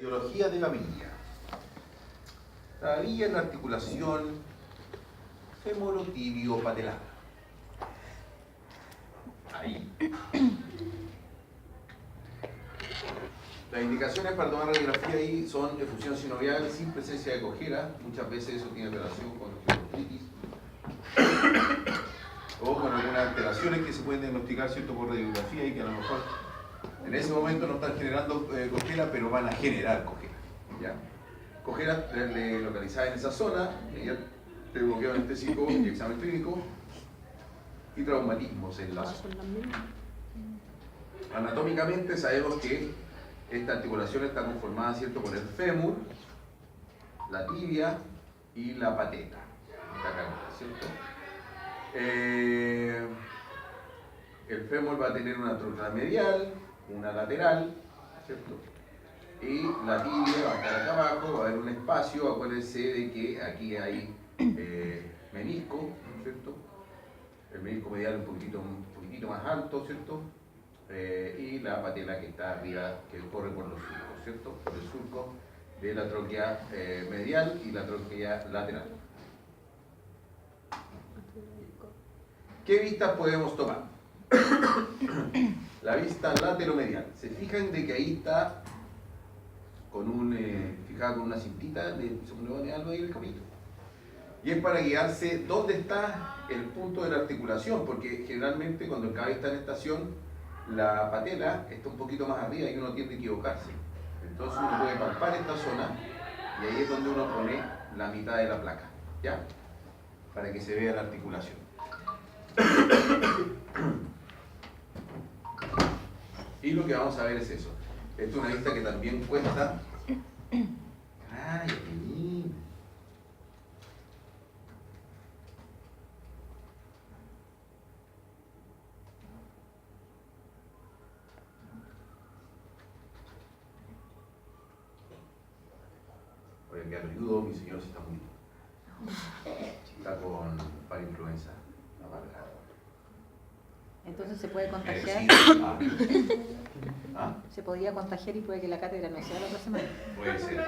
Radiología de la vidilla. La vidilla es la articulación femorotibio-patelar. Ahí. Las indicaciones para tomar radiografía ahí son efusión sinovial sin presencia de cojera. Muchas veces eso tiene relación con osteoartritis o con algunas alteraciones que se pueden diagnosticar, ¿cierto?, por radiografía y que a lo mejor en ese momento no están generando cojera, pero van a generar cojera. ¿Ya? Cojera localizada en esa zona, mediante bloqueo anestésico y examen clínico, y traumatismos en la zona. Anatómicamente sabemos que esta articulación está conformada, ¿cierto?, por el fémur, la tibia y la patela. Esta cadena, ¿cierto? El fémur va a tener una troquela medial, una lateral, ¿cierto? Y la tibia va a estar acá abajo, va a haber un espacio, acuérdense de que aquí hay menisco, ¿no es cierto? El menisco medial un poquitito más alto, ¿cierto? Y la patela que está arriba, que corre por los surcos, ¿cierto? Por el surco de la tróquea medial y la tróquea lateral. ¿Qué vistas podemos tomar? La vista lateromedial. Se fijan de que ahí está fijada con una cintita de segundo algo ahí en el capítulo. Y es para guiarse dónde está el punto de la articulación, porque generalmente cuando el caballo está en estación, la patela está un poquito más arriba y uno tiende a equivocarse. Entonces uno puede palpar esta zona y ahí es donde uno pone la mitad de la placa, ¿ya? Para que se vea la articulación. Y lo que vamos a ver es eso. Esta es una vista que también cuesta. ¡Ay, qué lindo! Oye, que ayudo, mi señor se está muriendo. Está con parainfluenza. Entonces se puede contagiar. ¿Ah? Se podría contagiar y puede que la cátedra no sea la otra semana. Puede ser.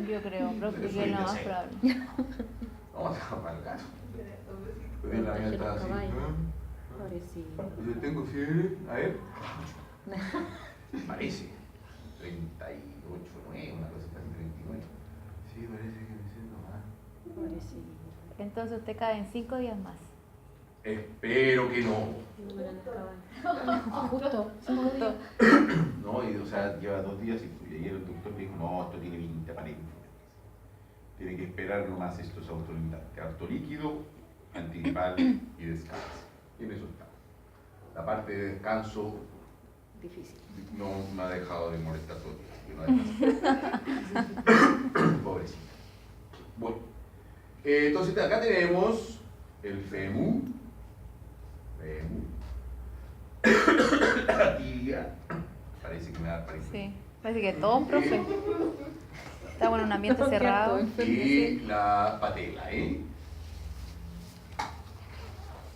Yo creo, profe, que es lo más probable. Vamos a para el gato. Pues bien, la mía está así. Pobrecito. Yo tengo fiebre. A ver. Parece. 38, 9, una cosa casi 39. Sí, parece que me siento mal. Pobrecito. Entonces usted cae en 5 días más. Espero que no. Justo. No, y, o sea, lleva 2 días y ayer el doctor me dijo, no, esto tiene 20 paredes. Tiene que esperar nomás esto es autolimitante. Harto líquido, antigripal y descanso. Y en eso está. La parte de descanso Difícil. no me ha dejado de molestar todo el día. Pobrecita. Bueno, entonces acá tenemos el fémur. La tibia. Parece que me da parecido. Sí, parece que todo un profe. Estamos en un ambiente cerrado. Y la patela, ¿eh?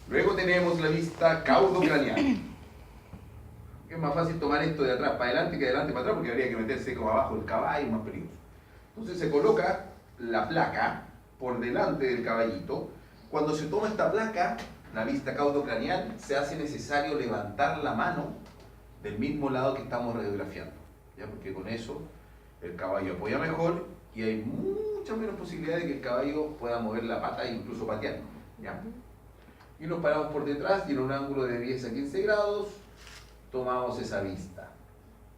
Luego tenemos la vista caudocraneal. Es más fácil tomar esto de atrás para adelante que de adelante para atrás porque habría que meterse como abajo del caballo, más peligroso. Entonces se coloca la placa por delante del caballito. Cuando se toma esta placa, la vista caudocraneal, se hace necesario levantar la mano del mismo lado que estamos radiografiando, ¿ya? Porque con eso el caballo apoya mejor y hay mucha menos posibilidad de que el caballo pueda mover la pata e incluso patear, ¿ya? Y nos paramos por detrás y en un ángulo de 10 a 15 grados tomamos esa vista,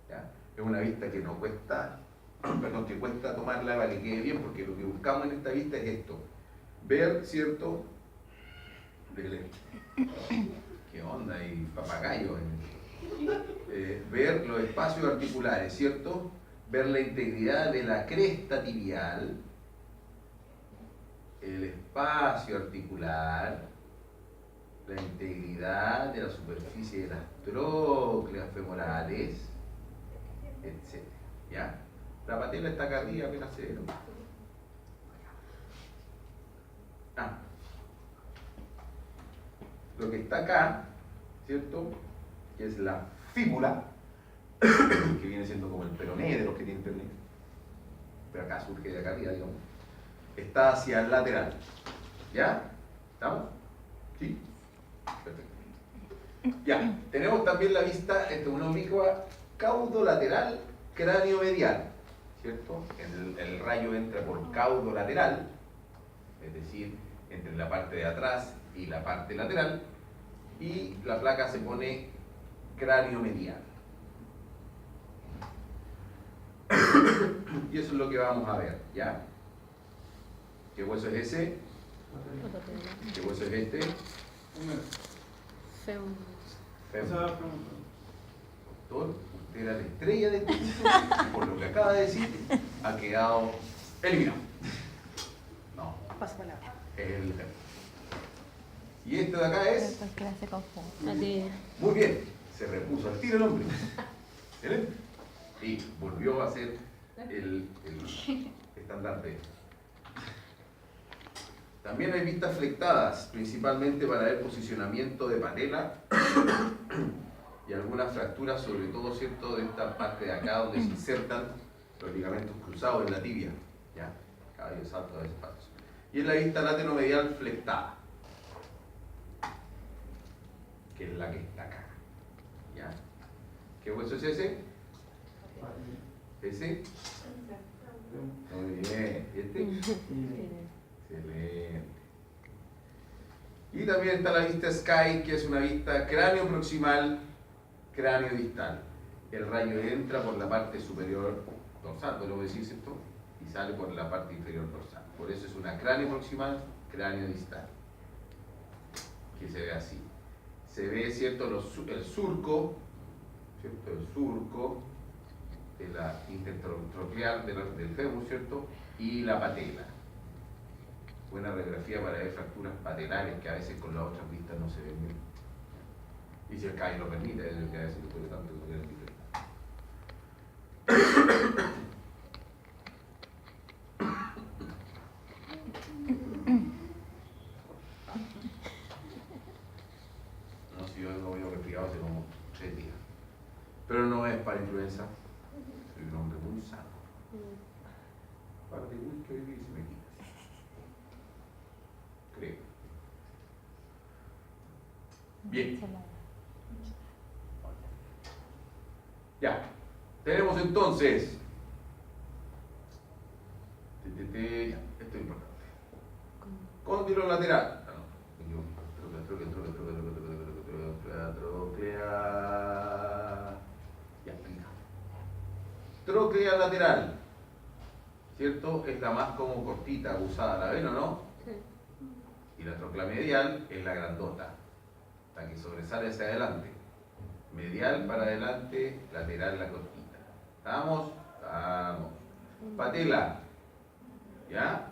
¿ya? Es una vista que no cuesta, perdón, que cuesta tomarla para que quede bien, porque lo que buscamos en esta vista es esto, ver, ¿cierto? ¿Qué onda? Y papagayo. Ver los espacios articulares, ¿cierto? Ver la integridad de la cresta tibial, el espacio articular, la integridad de la superficie de las trócleas femorales, etc. ¿Ya? La patela está acá arriba, apenas se ve. Lo que está acá, ¿cierto? Que es la fíbula, que viene siendo como el peroné de los que tienen peroné, pero acá surge de acá arriba, digamos, está hacia el lateral. ¿Ya? ¿Estamos? ¿Sí? Perfecto. Ya, tenemos también la vista, una oblicua caudolateral, cráneo medial, ¿cierto? El rayo entra por caudo lateral, es decir, entre la parte de atrás y la parte lateral, y la placa se pone cráneo medial. Y eso es lo que vamos a ver, ¿ya? ¿Qué hueso es ese? ¿Qué hueso es este? Femus. Doctor, usted era la estrella de este curso y por lo que acaba de decir, ha quedado eliminado. No, Paso palabra. es el fémur. Y este de acá es... Pues que se confunde. Ate- Muy bien, se repuso al tiro el hombre. ¿Excelente? Y volvió a ser el estandarte. También hay vistas flectadas, principalmente para el posicionamiento de patela y algunas fracturas, sobre todo, ¿cierto?, de esta parte de acá donde se insertan los ligamentos cruzados en la tibia. ¿Ya? Caballo salto de espacio. Y en la vista lateromedial flectada, que es la que está acá. ¿Ya? ¿Qué hueso es ese? ¿Ese? Muy bien. ¿Y este? Excelente. Y también está la vista Sky, que es una vista cráneo proximal, cráneo distal. El rayo entra por la parte superior dorsal, podemos decir, ¿cierto? Y sale por la parte inferior dorsal. Por eso es una cráneo proximal, cráneo distal, que se ve así. Se ve, ¿cierto?, el surco, ¿cierto?, el surco de la intertroclear del fémur, ¿cierto?, y la patela. Buena radiografía para ver fracturas patelares que a veces con las otras vistas no se ven bien. Y si el CAI lo permite, es el que a veces después de tanto no queda diferente. No, si yo vengo medio resfriado hace como 3 días. Pero no es para influenza. Soy un hombre muy sano. Para de whisky y se me quita. Creo. Bien. Ya. Tenemos entonces. Ya, esto es importante. Cóndilo lateral. Tróclea. Ya, tróclea lateral. ¿Cierto? Es la más como cortita, usada, ¿la ven o no? Sí. Y la tróclea medial es la grandota, la que sobresale hacia adelante. Medial para adelante, lateral la cortita. ¿Estamos? Estamos. Patela. ¿Ya?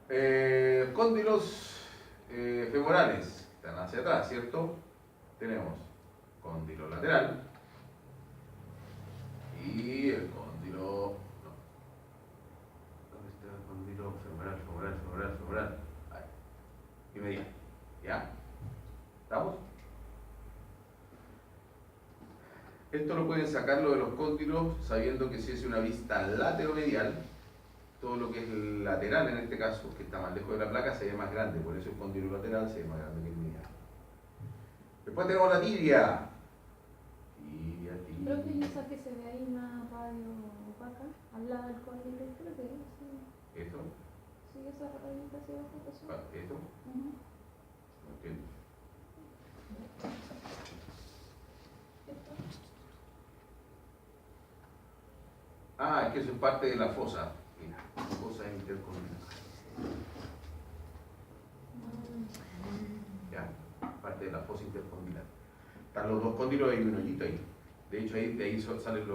Déjale. Cóndilos femorales, están hacia atrás, ¿cierto? Tenemos cóndilo lateral y el cóndilo... No. ¿Dónde está el cóndilo femoral? Ahí. Y medial. ¿Ya? ¿Estamos? Esto lo pueden sacarlo de los cóndilos sabiendo que si es una vista lateromedial, todo lo que es lateral en este caso, que está más lejos de la placa, se ve más grande, por eso el cóndilo lateral se ve más grande que el medial. Después tenemos la tibia. Creo que esa que se ve ahí una radio opaca, al lado del cóndilo, creo que sí. ¿Esto? Sí, esa rayita hacia abajo. ¿Esto? Ujú. No entiendo. Ah, es que eso es parte de la fosa. Mira, fosa intercondylar. Ya, parte de la fosa intercondylar. Están los dos cóndilos y un hoyito ahí. De hecho, ahí, de ahí salen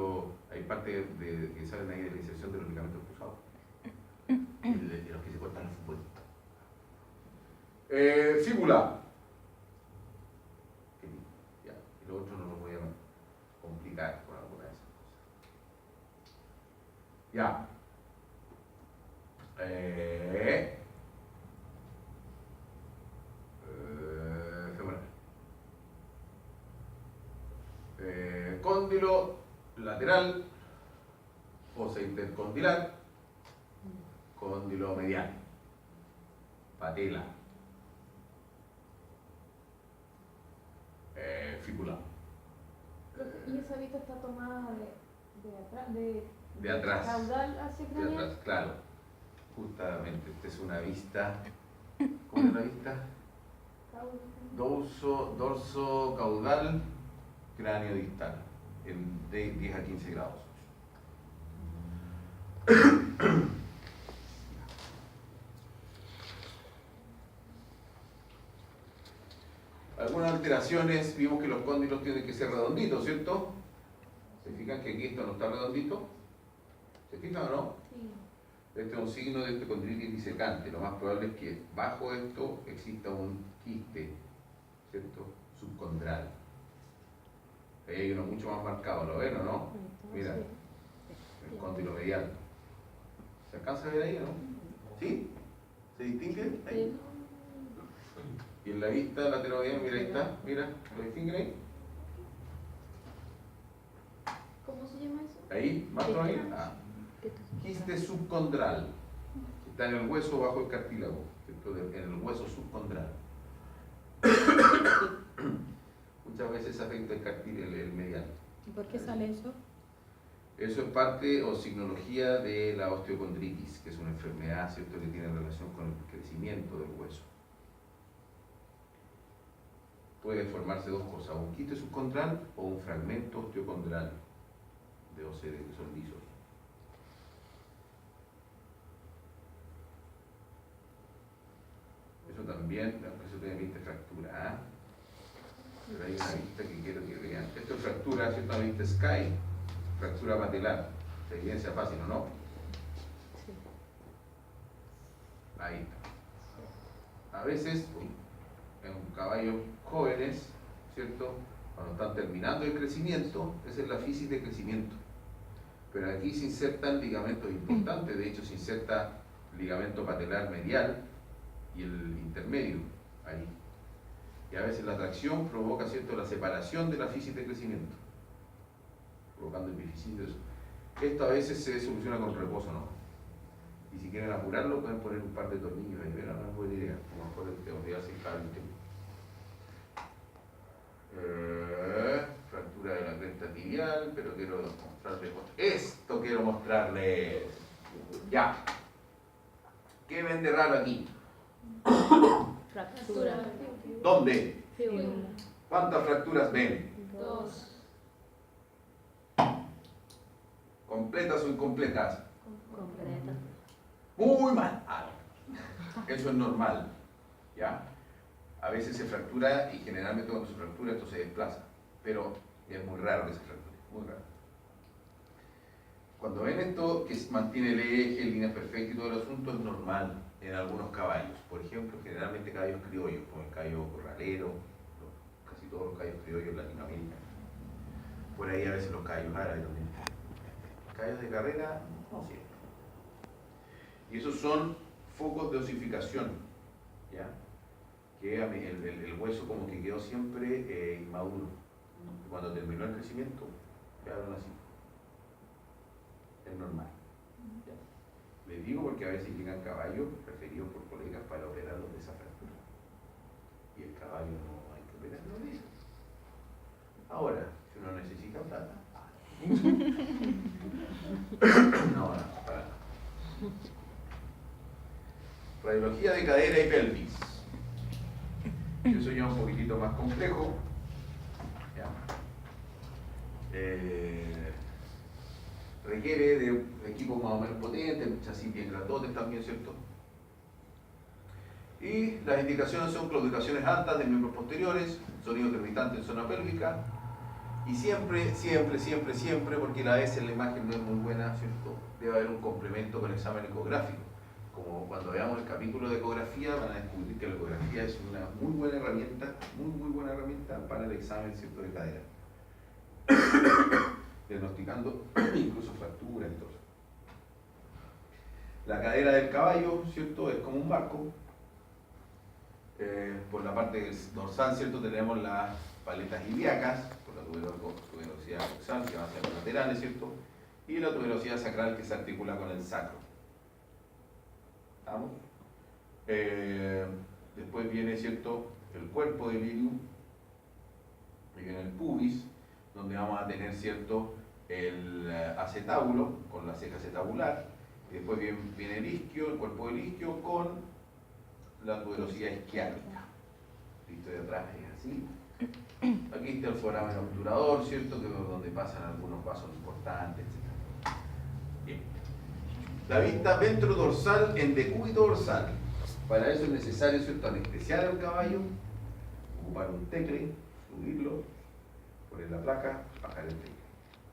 hay parte que salen ahí de la inserción de los ligamentos cruzados. De los que se cortan el fútbol. Fíbula. Ya, y lo otro no lo voy a complicar con alguna de esas cosas. Ya. Femoral. Cóndilo lateral, fosa intercondilar, cóndilo medial, patela, fíbula. Y esa vista está tomada de atrás, De atrás. caudal hacia De craneal. atrás, claro. Justamente, esta es una vista. ¿Cómo es la vista? Caudal. Dorso caudal, cráneo distal, de 10 a 15 grados. Algunas alteraciones, vimos que los cóndilos tienen que ser redonditos, ¿cierto? ¿Se fijan que aquí esto no está redondito? ¿Se fijan o no? Sí. Este es un signo de condritis disecante. Lo más probable es que bajo esto exista un quiste, ¿cierto? Subcondral. Ahí hay uno mucho más marcado, ¿lo ven o no? Mira, el cóndilo medial. ¿Se alcanza a ver ahí o no? ¿Sí? ¿Se distingue? Ahí. Y en la vista lateral, mira, ahí está, mira, ¿lo distinguen ahí? ¿Cómo se llama eso? Ahí, más todavía. Ah. Quiste subcondral, que está en el hueso bajo el cartílago, ¿cierto? En el hueso subcondral. Muchas veces afecta el medial. ¿Y por qué sale eso? Eso es parte o signología de la osteocondritis, que es una enfermedad, ¿cierto?, que tiene relación con el crecimiento del hueso. Puede formarse dos cosas, un quiste subcondral o un fragmento osteocondral de OCD, que son lisos. Eso también, eso tiene vista fractura, ¿ah? Pero hay una vista que quiero que vean. Esto es fractura, ¿cierto? Una vista Sky, fractura patelar. Se evidencia fácil, ¿o no? Sí. Ahí está. A veces, en caballos jóvenes, ¿cierto? Cuando están terminando el crecimiento, esa es la fisis de crecimiento. Pero aquí se insertan ligamentos importantes, de hecho se inserta ligamento patelar medial y el intermedio, ahí. Y a veces la tracción provoca, ¿cierto?, la separación de la fisis de crecimiento, provocando epificitis. Esto a veces se soluciona con reposo, ¿no? Y si quieren apurarlo, pueden poner un par de tornillos ahí, pero no es buena idea. A lo mejor te voy a hacer cable. Fractura de la cresta tibial, pero quiero mostrarles esto, quiero mostrarles. Ya. ¿Qué ven de raro aquí? Fractura. ¿Dónde? Fíbula. ¿Cuántas fracturas ven? 2. ¿Completas o incompletas? Completa. Muy mal. Eso es normal. ¿Ya? A veces se fractura y generalmente cuando se fractura esto se desplaza. Pero es muy raro que se fracture. Muy raro. Cuando ven esto que mantiene el eje, líneas perfectas y todo el asunto, es normal en algunos caballos. Por ejemplo, generalmente caballos criollos, como el caballo corralero, casi todos los caballos criollos en Latinoamérica. Por ahí a veces los caballos árabes también. Caballos de carrera, no siempre. Y esos son focos de osificación, ¿ya? Que el hueso como que quedó siempre inmaduro. Cuando terminó el crecimiento, quedaron así. Es normal. ¿Ya? Les digo porque a veces llegan caballos referidos por colegas para operarlos de esa fractura. Y el caballo no hay que operarlo de eso. Ahora, si uno necesita plata, no, para nada. Radiología de cadera y pelvis. Eso ya es un poquitito más complejo. ¿Ya? Requiere de equipos más o menos potentes, chasis bien grandotes también, ¿cierto? Y las indicaciones son claudicaciones altas de miembros posteriores, sonido crepitante en zona pélvica, y siempre, porque a veces la imagen no es muy buena, ¿cierto? Debe haber un complemento con examen ecográfico. Como cuando veamos el capítulo de ecografía, van a descubrir que la ecografía es una muy buena herramienta para el examen, ¿cierto?, de cadera. Diagnosticando incluso fracturas y todo eso. La cadera del caballo, ¿cierto?, es como un barco. Por la parte dorsal, ¿cierto?, tenemos las paletas ilíacas, por la tuberosidad coxal que va hacia los laterales, ¿cierto? Y la tuberosidad sacral que se articula con el sacro. ¿Estamos? Después viene, ¿cierto?, el cuerpo del ilium, y viene el pubis, donde vamos a tener, ¿cierto?, el acetábulo con la ceja acetabular, y después viene el isquio, el cuerpo del isquio con la tuberosidad isquiámica. Listo, de atrás es así. Aquí está el foramen obturador, ¿cierto?, que es donde pasan algunos vasos importantes, etc. Bien. La vista ventrodorsal en decúbito dorsal. Para eso es necesario, ¿cierto?, anestesiar al caballo, ocupar un tecle, subirlo, poner la placa, bajar el tecle,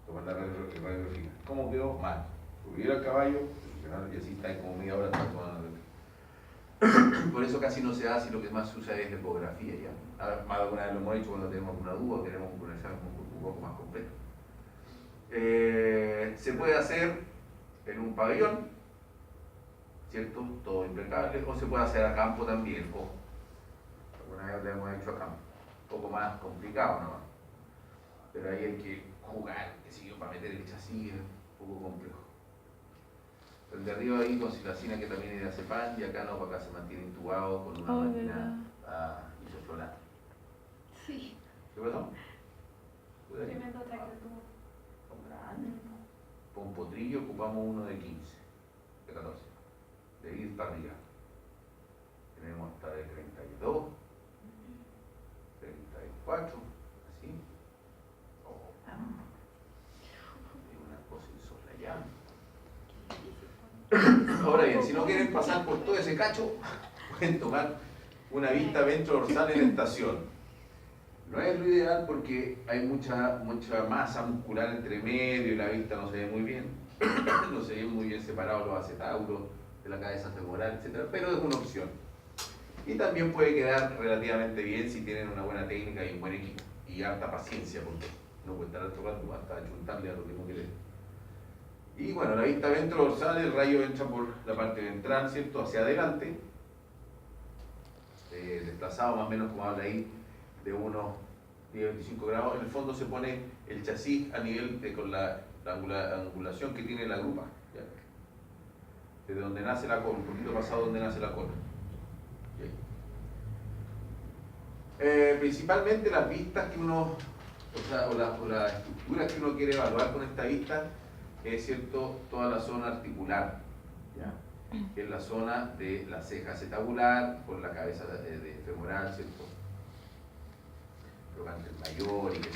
tomar la radiografía. ¿Cómo quedó? Mal. Subir al caballo, y así está como media hora tomando la radiografía. Por eso casi no se hace, lo que más se usa es ecografía ya. Ahora, más de alguna vez lo hemos hecho cuando tenemos una duda o queremos un examen un poco más completo. Se puede hacer en un pabellón, ¿cierto? Todo impecable, o se puede hacer a campo también, ojo. Alguna vez lo hemos hecho a campo, un poco más complicado, ¿no? Pero ahí hay que jugar, qué sé yo, para meter el chasis, es un poco complejo. El de arriba ahí con silacina que también es de azepam, y acá no, acá se mantiene intubado con una máquina isoflorada. Sí. ¿Qué pasó? Tremendo traje tuvo. Son grandes. Con potrillo ocupamos uno de 15, de 14, de ir para arriba. Tenemos hasta de 32, 34, así. Oh, es una cosa insoslayable. Ahora bien, si no quieren pasar por todo ese cacho, pueden tomar una vista ventrodorsal en estación. No es lo ideal porque hay mucha masa muscular entre medio y la vista no se ve muy bien. No se ven muy bien separados los acetauros de la cabeza femoral, etc. Pero es una opción. Y también puede quedar relativamente bien si tienen una buena técnica y un buen equipo. Y harta paciencia, porque no puede estar tocando hasta achuntarle a lo que no quiere. Y bueno, la vista ventrodorsal, el rayo entra por la parte ventral, ¿cierto?, hacia adelante, desplazado más o menos como habla ahí, de unos 10-25 grados. En el fondo se pone el chasis a nivel con la angulación que tiene la grupa, ¿ya? Desde donde nace la cola, un poquito pasado donde nace la cola. Principalmente las vistas que uno, o las estructuras que uno quiere evaluar con esta vista, es, ¿cierto?, toda la zona articular, ¿ya?, que es la zona de la ceja acetabular con la cabeza de femoral, ¿cierto?, trocánter mayor y que,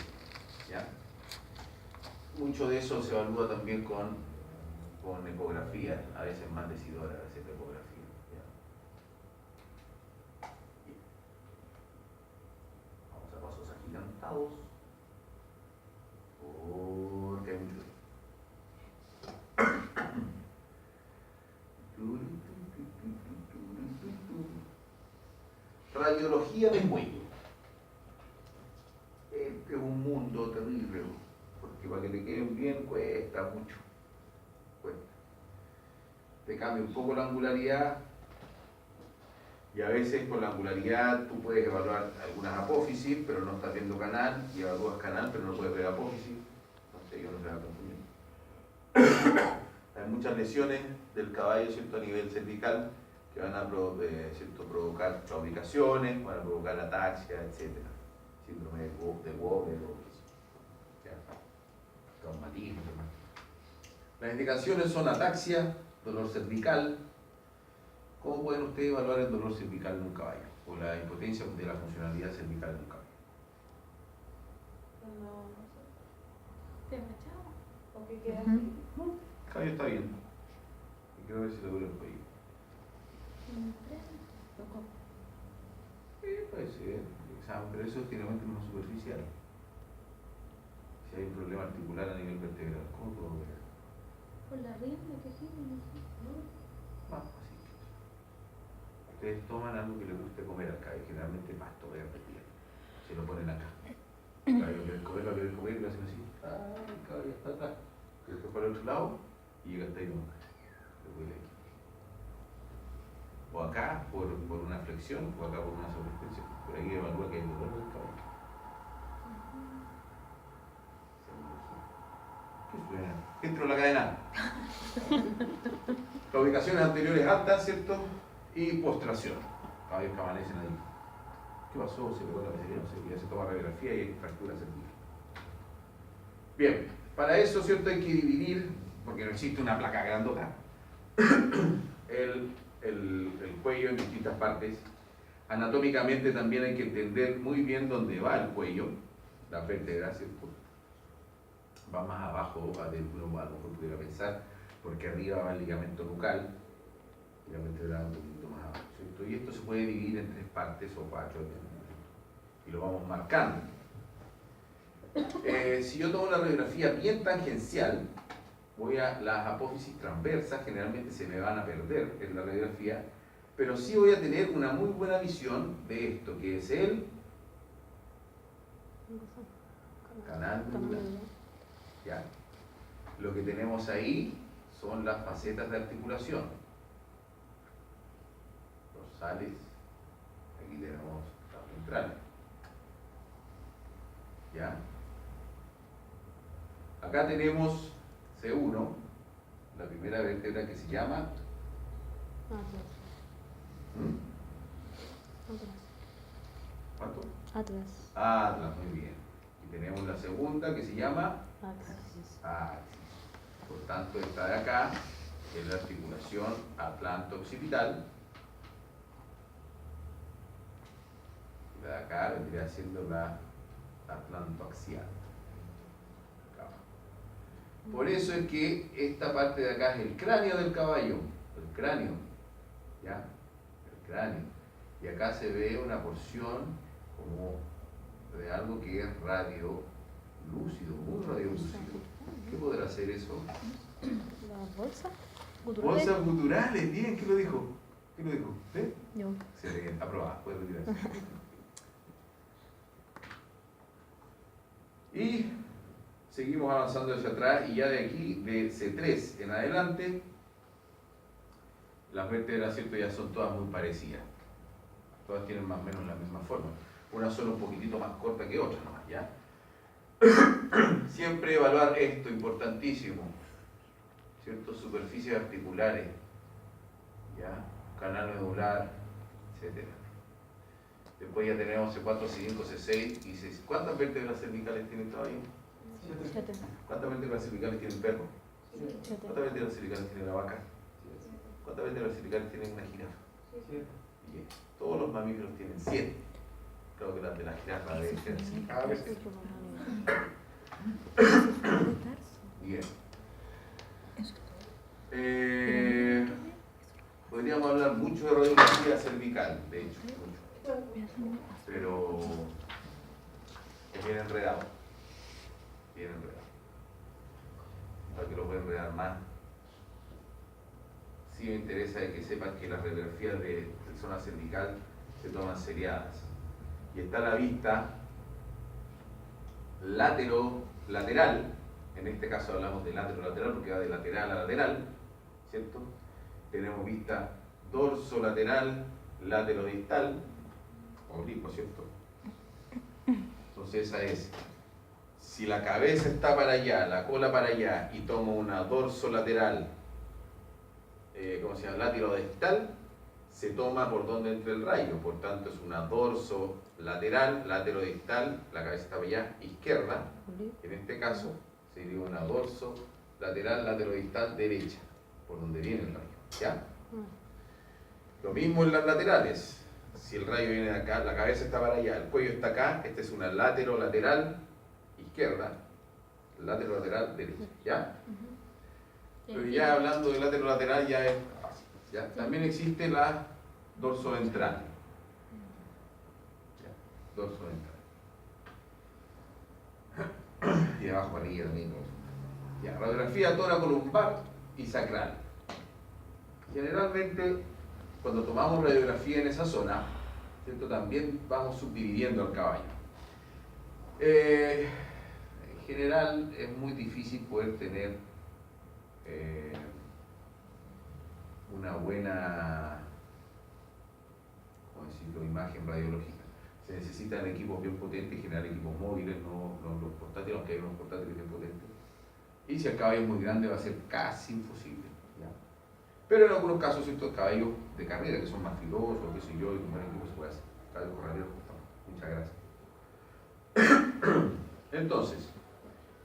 ¿ya? Mucho de eso se evalúa también con ecografía, a veces más decidora, a veces ecografía, ¿ya? Bien. Vamos a pasos agigantados, porque hay mucho. Radiología de cuello. Este es un mundo terrible, porque para que te queden bien cuesta mucho. Cuesta. Te cambia un poco la angularidad, y a veces con la angularidad tú puedes evaluar algunas apófisis, pero no estás viendo canal, y evalúas canal, pero no puedes ver apófisis. Entonces yo no se va a confundir. Hay muchas lesiones del caballo, ¿cierto?, a nivel cervical, que van a provocar claudicaciones, van a provocar ataxia, etc. Síndrome de Weber, traumatismo. Las indicaciones son ataxia, dolor cervical. ¿Cómo pueden ustedes evaluar el dolor cervical de un caballo? O la impotencia de la funcionalidad cervical de un caballo. Cuando, no sé, te mechaba. O que queda así. El caballo está bien. Y quiero ver si le duele el cuello. Puede ser, pero eso es generalmente más superficial. Si hay un problema articular a nivel vertebral, ¿cómo puedo ver? Por la rienda que tiene, ¿no? Más fácil. Ustedes toman algo que les guste comer al caballo, generalmente pasto verde, se lo ponen acá. El caballo quiere comer, lo quiere comer, y lo hacen así. El caballo está acá. Después para el otro lado y llega hasta ahí nomás. Lo huele aquí. O acá por una flexión, o acá por una sobreextensión. Por ahí evalúa que hay dolor del caballo. dentro de la cadena. Las ubicaciones anteriores altas, ¿cierto? Y postración. Caballos que amanecen ahí. ¿Qué pasó? Se pegó la pecería, no sé, ya se toma radiografía y hay fractura cervical. Bien, para eso, ¿cierto? Hay que dividir, porque no existe una placa grandota, el cuello en distintas partes. Anatómicamente también hay que entender muy bien dónde va el cuello, la vértebra, ¿cierto? Va más abajo, a lo mejor pudiera pensar, porque arriba va el ligamento nucal, y la vértebra un poquito más abajo, ¿cierto? Y esto se puede dividir en 3 partes o 4, y lo vamos marcando. Si yo tomo una radiografía bien tangencial, voy a las apófisis transversas, generalmente se me van a perder en la radiografía, pero sí voy a tener una muy buena visión de esto, que es el canal nudular. ¿Ya? Lo que tenemos ahí son las facetas de articulación. Dorsales, aquí tenemos las ventrales. ¿Ya? Acá tenemos C1, la primera vértebra que se llama ¿cuánto? Atlas. Atlas, muy bien. Y tenemos la segunda que se llama Axis. axis. Por tanto, esta de acá es la articulación atlanto-occipital. Y la de acá vendría siendo la atlantoaxial. Acá. Por eso es que esta parte de acá es el cráneo del caballo. El cráneo. ¿Ya? El cráneo. Y acá se ve una porción como de algo que es radio lúcido, muy radiolúcido. ¿Qué podrá ser eso? ¿La bolsa? ¿Guturales? Bolsas guturales, bien, ¿qué lo dijo? ¿Qué lo dijo? ¿Usted? Yo. Excelente, aprobada, puede retirarse. Y seguimos avanzando hacia atrás y ya de aquí, de C3 en adelante, las vértebras, ¿cierto? Ya son todas muy parecidas. Todas tienen más o menos la misma forma. Una solo un poquitito más corta que otra nomás, ¿ya? Siempre evaluar esto, importantísimo, ¿cierto? Superficies articulares, ¿ya? Canal medular, etc. Después ya tenemos C4, C5, C6 y C6. ¿Cuántas vértebras cervicales tiene el caballo? 7. ¿Cuántas vértebras cervicales tiene el perro? 7. ¿Cuántas vértebras cervicales tiene la vaca? ¿Cuántas vértebras cervicales tiene una jirafa? Bien. Todos los mamíferos tienen 7. Creo que las de la jirafa deben ser así. Cada vez que... Bien. Podríamos hablar mucho de radiografía cervical, de hecho, mucho. Pero es bien enredado. Bien enredado. Para que lo pueda enredar más. Sí me interesa de que sepan que las radiografías de zona cervical se toman seriadas. Y está la vista lateral, en este caso hablamos de lateral porque va de lateral a lateral, ¿cierto? Tenemos vista dorsolateral, laterodistal, oblicuo, ¿cierto? Entonces esa es, si la cabeza está para allá, la cola para allá y tomo una dorsolateral, ¿cómo se llama? Laterodistal, se toma por donde entra el rayo, por tanto es una dorsolateral, laterodistal, la cabeza está para allá, izquierda, en este caso sería una dorsolateral, laterodistal, derecha, por donde viene el rayo, ¿ya? Lo mismo en las laterales, si el rayo viene de acá, la cabeza está para allá, el cuello está acá, esta es una lateral, izquierda, lateral, derecha, ¿ya? Pero ya hablando de lateral ya es fácil, ¿ya? También existe la dorsoventral. ¿Ya? Dorsoventral. Y abajo para arriba también. Ya, radiografía toracolumbar y sacral. Generalmente, cuando tomamos radiografía en esa zona, ¿cierto? También vamos subdividiendo al caballo. En general es muy difícil poder tener una buena, ¿cómo decirlo?, imagen radiológica. Se necesitan equipos bien potentes, generar equipos móviles, no los portátiles, aunque hay unos portátiles bien potentes, Y si el caballo es muy grande va a ser casi imposible. ¿Ya? Pero en algunos casos, ciertos caballos de carrera que son más filosos, qué sé yo, y con buen equipo se puede hacer. Caballos corraleros, muchas gracias. Entonces,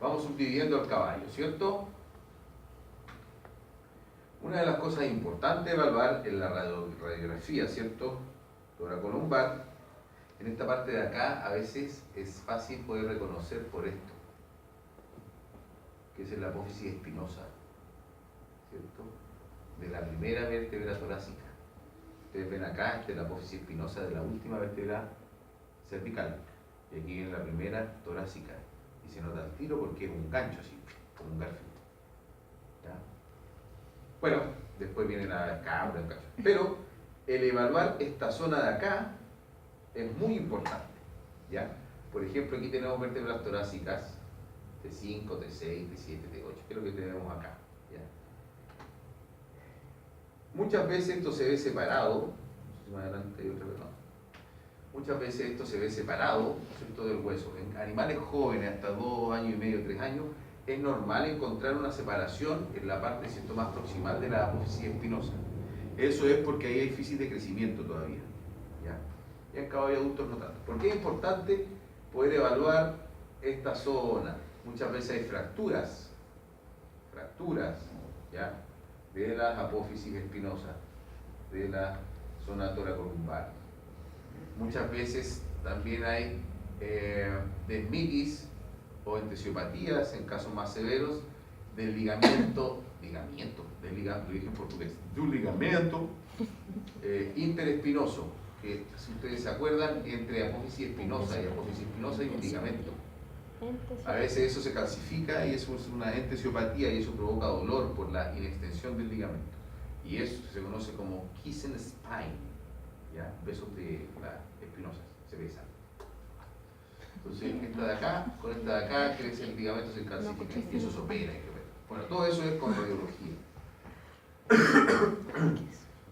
vamos subdividiendo el caballo, ¿cierto? Una de las cosas importantes de evaluar en la radiografía, ¿cierto? Toracolumbar, en esta parte de acá a veces es fácil poder reconocer por esto, que es la apófisis espinosa, ¿cierto? De la primera vértebra torácica. Ustedes ven acá, esta es la apófisis espinosa de la última vértebra cervical. Y aquí viene la primera torácica. Y se nota el tiro porque es un gancho así, como un garfio. ¿Ya? Bueno, después viene la cabra, el gancho. Pero el evaluar esta zona de acá es muy importante. ¿Ya? Por ejemplo, aquí tenemos vértebras torácicas T5, T6, T7, T8, que es lo que tenemos acá. ¿Ya? Muchas veces esto se ve separado, más adelante hay otra vez, no. Muchas veces esto se ve separado, ¿cierto?, del hueso. En animales jóvenes, hasta 2 años y medio, 3 años, es normal encontrar una separación en la parte, ¿cierto?, más proximal de la apófisis espinosa. Eso es porque ahí hay déficit de crecimiento todavía. ¿Ya? Y en caballos adultos no tanto. ¿Por qué es importante poder evaluar esta zona? Muchas veces hay fracturas, ¿ya?, de las apófisis espinosas, de la zona toracolumbar. Muchas veces también hay dermitis o entesiopatías en casos más severos del ligamento, lo dije en portugués, de un ligamento interespinoso, que si ustedes se acuerdan, entre apófisis espinosa y apófisis espinosa hay un ligamento. A veces eso se calcifica y eso es una entesiopatía y eso provoca dolor por la inextensión del ligamento. Y eso se conoce como kissing spine, ¿ya? Besos de la espinosa, se besan. Entonces, esta de acá, con esta de acá, crece el ligamento, se calcifica y eso se opera. Bueno, todo eso es con radiología.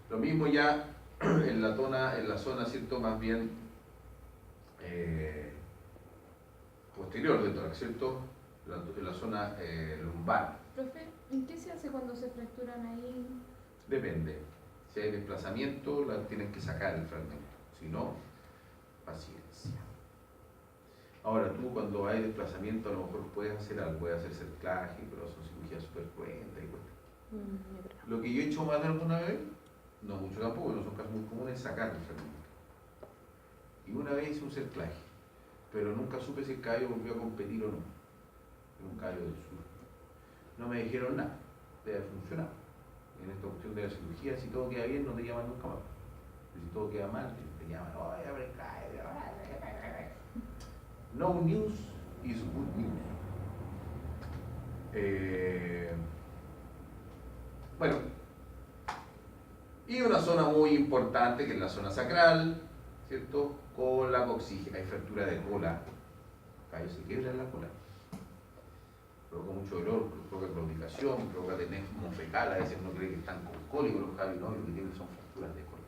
Lo mismo ya en la zona, ¿cierto?, más bien posterior del tórax, ¿cierto? En la zona lumbar. Profe, ¿en qué se hace cuando se fracturan ahí? Depende. Si hay desplazamiento, tienen que sacar el fragmento. Si no, paciencia. Ahora, tú cuando hay desplazamiento a lo mejor puedes hacer algo, puedes hacer cerclaje, pero son cirugías súper cruentas y cuestas. Lo que yo he hecho más de alguna vez, no mucho tampoco, no son casos muy comunes, es sacar el fragmento. Y una vez hice un cerclaje, pero nunca supe si el caballo volvió a competir o no. Era un caballo del sur. No me dijeron nada, debe funcionar. En esta cuestión de la cirugía, si todo queda bien, no te llaman nunca más. Y si todo queda mal, te llaman, oye, abre el caballo. No news is good news. Bueno, y una zona muy importante que es la zona sacral, ¿cierto? Cola coxígena, hay fractura de cola. El caballo se quiebra en la cola. Provoca mucho dolor, provoca claudicación, provoca tenesmo fecal, a veces uno cree que están con cólico los caballos, no, y lo que tienen son fracturas de cola.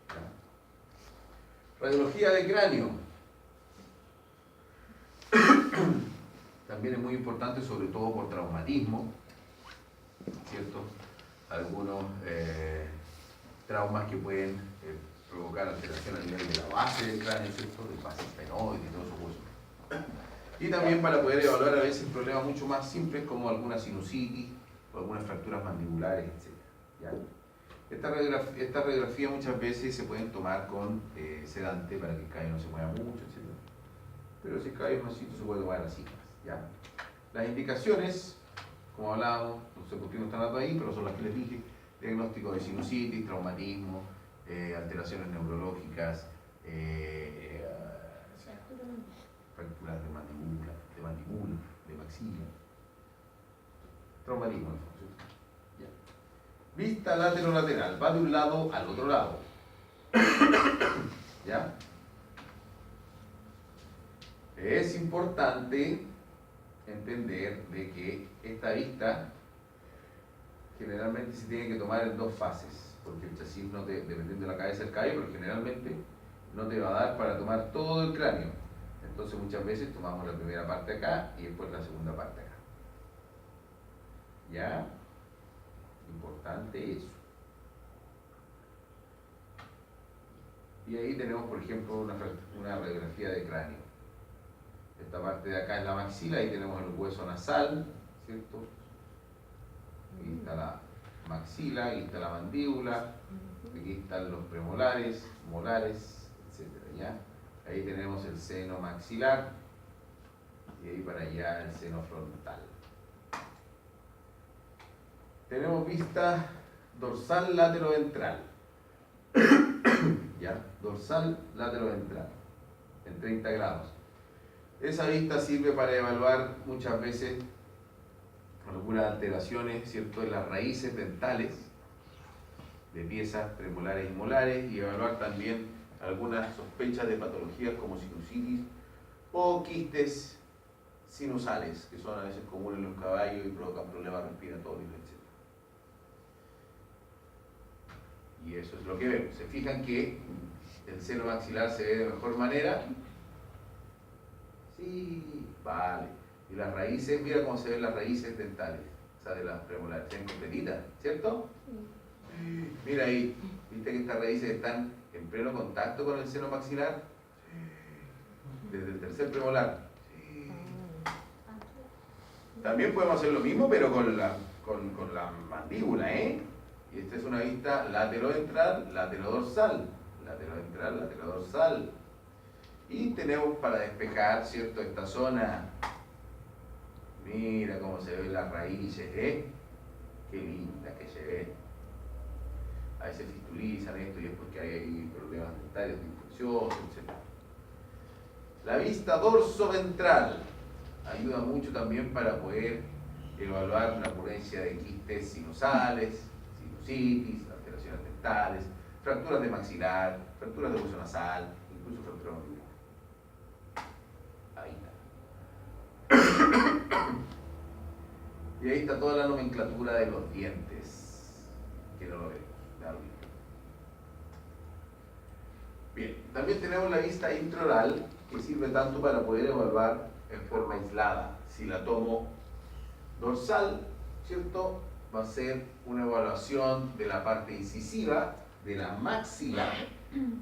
¿Ya? Radiología de cráneo. También es muy importante, sobre todo por traumatismo, ¿cierto? Algunos traumas que pueden provocar alteración a nivel de la base del cráneo, ¿cierto? Del base esfenoide y todo eso. Y también para poder evaluar a veces problemas mucho más simples como alguna sinusitis o algunas fracturas mandibulares, etc. ¿Ya? Esta radiografía muchas veces se pueden tomar con sedante para que el caballo no se mueva mucho, etc. Pero si el caballo es masito se puede tomar así. ¿Ya? Las indicaciones, como hablábamos, los ejecutivos están dando ahí, pero son las que les dije: diagnóstico de sinusitis, traumatismo, alteraciones neurológicas, fracturas de mandíbula, de maxila, traumatismo, ¿cierto? ¿Ya? Vista lateral, va de un lado al otro lado. ¿Ya? Es importante entender de que esta vista generalmente se tiene que tomar en 2 fases, porque el chasis no te, dependiendo de la cabeza del caballo, pero generalmente no te va a dar para tomar todo el cráneo. Entonces muchas veces tomamos la primera parte acá y después la segunda parte acá. ¿Ya? Importante eso. Y ahí tenemos, por ejemplo, una radiografía de cráneo. Esta parte de acá es la maxila, ahí tenemos el hueso nasal, ¿cierto? Aquí está la maxila, aquí está la mandíbula, aquí están los premolares, molares, etc. ¿Ya? Ahí tenemos el seno maxilar y ahí para allá el seno frontal. Tenemos vista dorsal lateroventral. ¿Ya? Dorsal lateroventral en 30 grados. Esa vista sirve para evaluar muchas veces algunas alteraciones, ¿cierto?, en las raíces dentales de piezas premolares y molares, y evaluar también algunas sospechas de patologías como sinusitis o quistes sinusales, que son a veces comunes en los caballos y provocan problemas respiratorios, etc. Y eso es lo que vemos. ¿Se fijan que el seno maxilar se ve de mejor manera? Sí, vale. Y las raíces, mira cómo se ven las raíces dentales, o sea, de las premolares, se ven completitas, ¿cierto? Sí. Mira ahí, ¿viste que estas raíces están en pleno contacto con el seno maxilar? Sí. Desde el tercer premolar. Sí. También podemos hacer lo mismo, pero con la mandíbula, ¿eh? Y esta es una vista lateroventral, laterodorsal, lateroventral, laterodorsal. Y tenemos para despejar, ¿cierto?, esta zona. Mira cómo se ven las raíces, ¿eh? Qué lindas que se ven. A veces fistulizan esto y es porque hay problemas dentarios, infecciosos, etc. La vista dorsoventral ayuda mucho también para poder evaluar una ocurrencia de quistes sinusales, sinusitis, alteraciones dentales, fracturas de maxilar, fracturas de hueso nasal, incluso fracturas mandibular. Ahí está. Y ahí está toda la nomenclatura de los dientes, que no lo vemos. Bien, también tenemos la vista intraoral, que sirve tanto para poder evaluar en forma aislada. Si la tomo dorsal, ¿cierto?, va a ser una evaluación de la parte incisiva, de la maxila,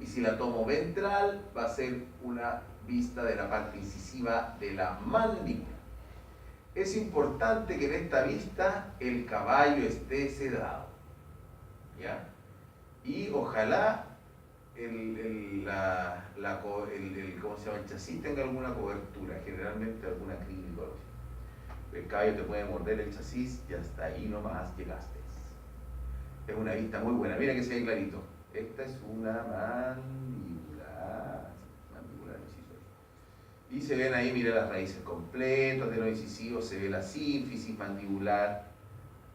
y si la tomo ventral, va a ser una vista de la parte incisiva de la mandíbula. Es importante que en esta vista el caballo esté sedado, ¿ya? Y ojalá ¿cómo se llama?, el chasis tenga alguna cobertura, generalmente algún acrílico. El caballo te puede morder el chasis y hasta ahí nomás llegaste. Es una vista muy buena, mira que se ve clarito. Esta es una mandíbula inciso. Y se ven ahí, mira las raíces completas de los incisivos, se ve la sínfisis mandibular.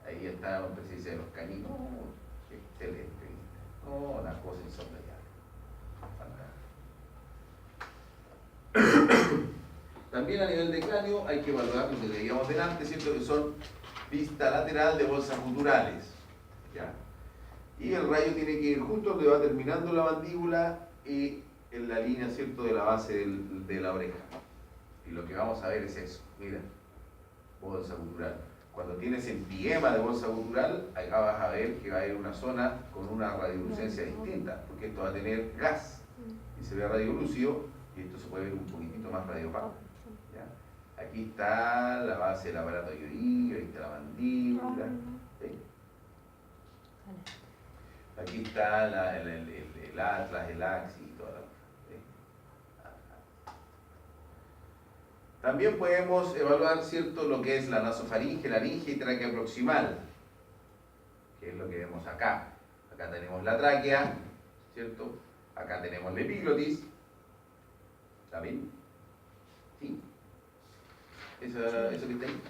Ahí está la presencia de los caninos. Excelente. Oh, una cosa insoslayable. También a nivel de cráneo hay que evaluar lo que veíamos delante, ¿cierto?, que son vista lateral de bolsas guturales, ¿ya? Y el rayo tiene que ir justo donde va terminando la mandíbula y en la línea, ¿cierto?, de la base de la oreja. Y lo que vamos a ver es eso, mira, bolsa gutural. Cuando tienes empiema de bolsa gutural, acá vas a ver que va a ir una zona con una radiolucencia distinta, porque esto va a tener gas y se ve radiolúcido, y esto se puede ver un poquitito más radiopaco. Aquí está la base del aparato iorio, ahí está la mandíbula. ¿Sí? Aquí está el atlas, el axis y toda la cosa. ¿Sí? También podemos evaluar, ¿cierto?, lo que es la nasofaringe, laringe y tráquea proximal, que es lo que vemos acá. Acá tenemos la tráquea, ¿cierto? Acá tenemos la epiglotis. ¿Está bien? Sí. ¿Eso que está ahí?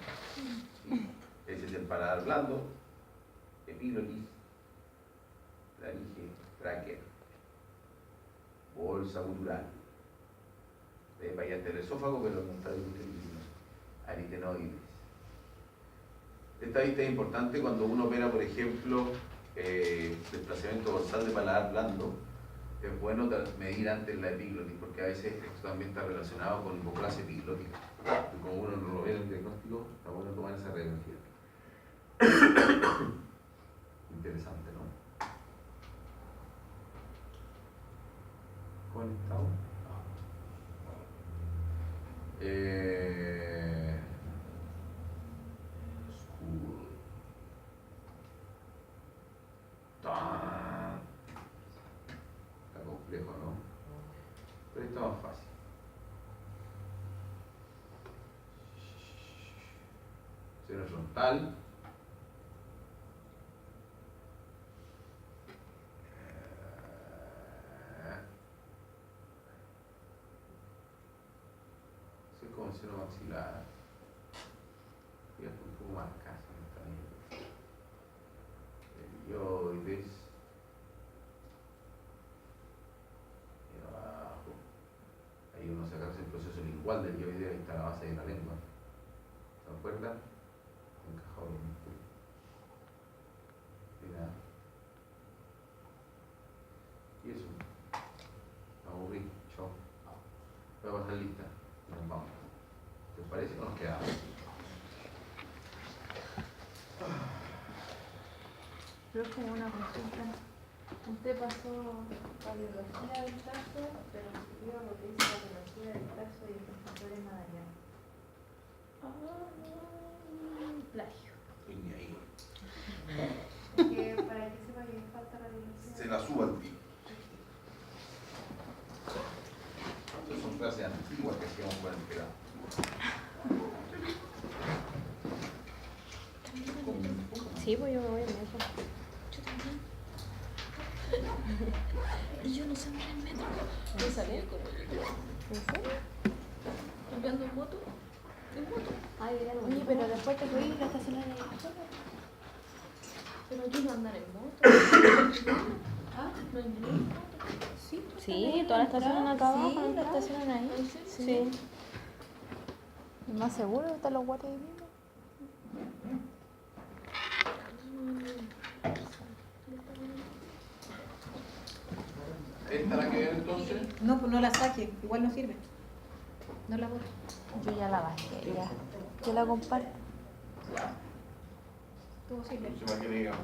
Sí. Ese es el paladar blando, epiglotis, laringe, tráquea, bolsa gutural. Para allá está el esófago, pero no está aritenoides. Esta vista es importante cuando uno opera, por ejemplo, desplazamiento dorsal de paladar blando. Es bueno medir antes la epiglotis, porque a veces esto también está relacionado con hipoplasia epiglótica. Y como uno no lo ve en el diagnóstico, está bueno tomar esa radiografía. Estaciones frontal. Eso es como el seno maxilar. Fíjate un poco más casi también. Helioides. Y abajo. Ahí uno se agarra el proceso lingual del helioide, ahí está la base de la lengua. ¿Se acuerdan? Encajado en el culo. Mira. Y eso. Me aburrí. Chao. Voy a pasar lista. Nos vamos. ¿Les parece o nos quedamos? Pero es como una consulta. Usted pasó radiología del taxo, pero siguió lo que dice radiología del taxo y el profesor es Madariaga. Plagio. Estoy ni ahí. Es que para que sepa que falta radiología. Se la subo al tío. Estas son frases antiguas que hacíamos con el pelado. Sí, pues yo me voy en metro. Yo también. Y yo no sé andar en metro. ¿No salí? ¿En serio? ¿Yo ando en moto? En moto. Ay, mira, oye, pero después te voy a ir a la estacionar ahí afuera. Pero yo no andar en moto. ¿Ah? ¿No hay ningún moto? Sí, pues, Sí, todas las estacionan acá abajo, Sí, ¿no? la La estacionan ahí. ¿En serio? Sí. ¿Y más seguro están los guardias ahí mismo? ¿Esta la que ver entonces? No, pues no la saque, igual no sirve. No la bote. Yo ya la bajé, ya. Yo la comparto. Todo sirve. No sé para qué le digamos.